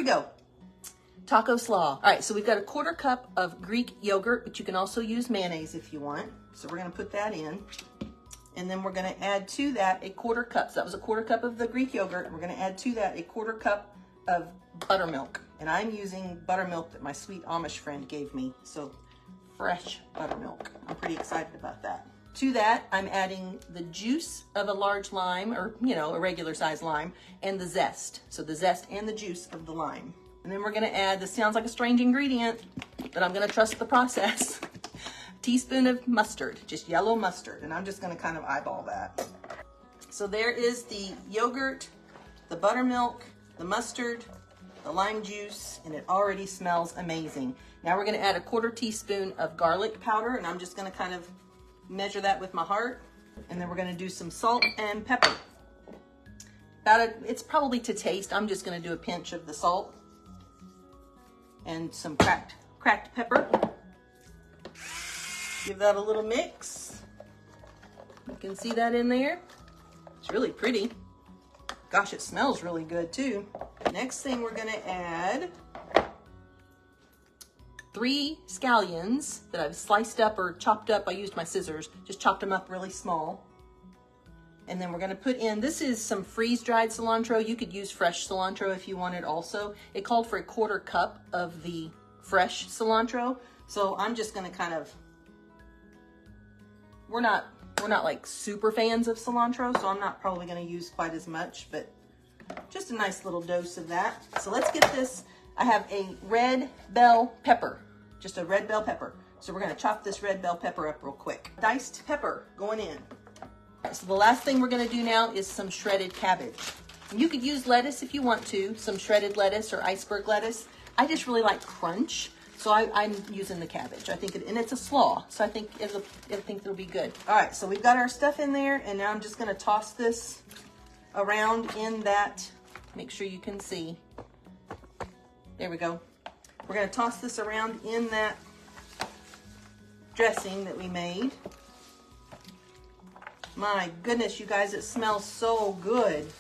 go. Taco slaw. All right, so we've got a 1/4 cup of Greek yogurt, but you can also use mayonnaise if you want. So we're gonna put that in. And then we're gonna add to that a 1/4 cup. So that was a 1/4 cup of the Greek yogurt. We're gonna add to that a 1/4 cup of buttermilk. And I'm using buttermilk that my sweet Amish friend gave me. So fresh buttermilk. I'm pretty excited about that. To that, I'm adding the juice of a large lime, or a regular size lime, and the zest. So the zest and the juice of the lime. And then we're gonna add, this sounds like a strange ingredient, but I'm gonna trust the process. Teaspoon of mustard, just yellow mustard. And I'm just gonna kind of eyeball that. So there is the yogurt, the buttermilk, the mustard, the lime juice, and it already smells amazing. Now we're gonna add a 1/4 teaspoon of garlic powder, and I'm just gonna kind of measure that with my heart. And then we're gonna do some salt and pepper. It's probably to taste. I'm just gonna do a pinch of the salt and some cracked pepper. Give that a little mix. You can see that in there. It's really pretty. Gosh, it smells really good too. Next thing we're gonna add 3 scallions that I've sliced up or chopped up. I used my scissors, just chopped them up really small. And then we're gonna put in, this is some freeze-dried cilantro. You could use fresh cilantro if you wanted also. It called for a 1/4 cup of the fresh cilantro. So I'm just gonna kind of, we're not like super fans of cilantro, so I'm not probably gonna use quite as much, but just a nice little dose of that. So let's get this. I have a red bell pepper, just a red bell pepper. So we're gonna chop this red bell pepper up real quick. Diced pepper going in. So the last thing we're gonna do now is some shredded cabbage. And you could use lettuce if you want to, some shredded lettuce or iceberg lettuce. I just really like crunch, so I'm using the cabbage. I think and it's a slaw, so I think it'll be good. All right, so we've got our stuff in there, and now I'm just gonna toss this around in that. Make sure you can see. There we go. We're gonna toss this around in that dressing that we made. My goodness, you guys, it smells so good.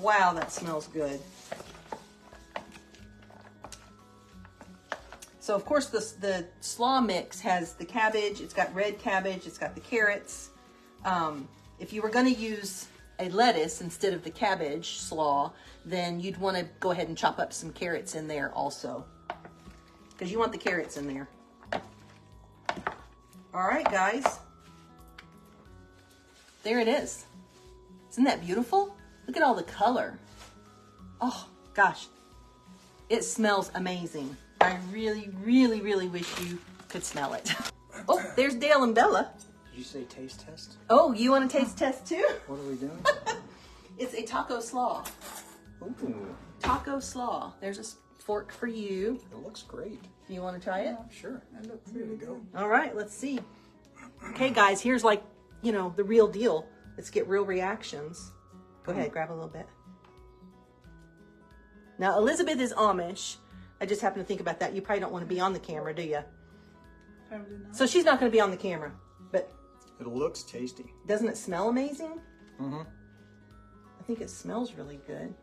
Wow, that smells good. So of course the slaw mix has the cabbage, it's got red cabbage, it's got the carrots. If you were gonna use a lettuce instead of the cabbage slaw, then you'd wanna go ahead and chop up some carrots in there also, because you want the carrots in there. All right, guys. There it is. Isn't that beautiful? Look at all the color. Oh, gosh. It smells amazing. I really, really, really wish you could smell it. Oh, there's Dale and Bella. Did you say taste test? Oh, you want a taste test too? What are we doing? It's a taco slaw. Ooh. Taco slaw. There's a fork for you. It looks great. You want to try it? Sure. It looks really good. All right, let's see. Okay, guys, here's like, the real deal. Let's get real reactions. Go ahead, grab a little bit. Now, Elizabeth is Amish. I just happened to think about that. You probably don't want to be on the camera, do you? Probably not. So she's not going to be on the camera, but It looks tasty. doesn't it smell amazing? Mm-hmm. I think it smells really good.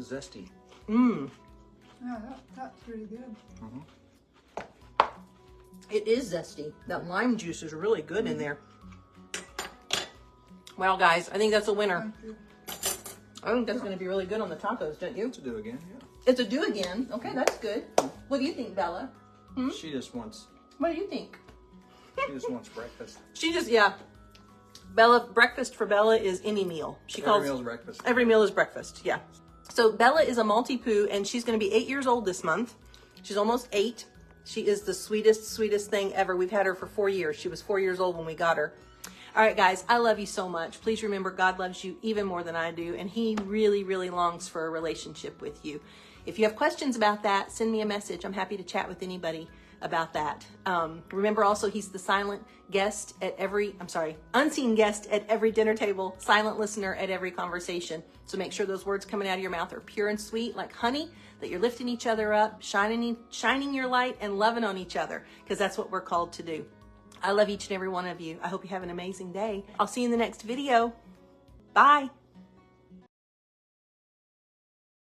Zesty. Mmm. Yeah, that's pretty good. It is zesty. That lime juice is really good in there. Well, guys, I think that's a winner. Thank you. I think that's going to be really good on the tacos, don't you? To do again, yeah. It's a do again. Okay, that's good. What do you think, Bella? She just wants What do you think? breakfast. Bella, breakfast for Bella is any meal. Every meal's breakfast. Every meal is breakfast, yeah. So Bella is a Maltipoo, and she's going to be 8 years old this month. She's almost 8. She is the sweetest, sweetest thing ever. We've had her for 4 years. She was 4 years old when we got her. All right, guys, I love you so much. Please remember, God loves you even more than I do, and he really, really longs for a relationship with you. If you have questions about that, send me a message. I'm happy to chat with anybody about that. Remember also, he's the unseen guest at every dinner table, silent listener at every conversation. So make sure those words coming out of your mouth are pure and sweet like honey that you're lifting each other up, shining your light and loving on each other, because that's what we're called to do. I love each and every one of you. I hope you have an amazing day. I'll see you in the next video. Bye.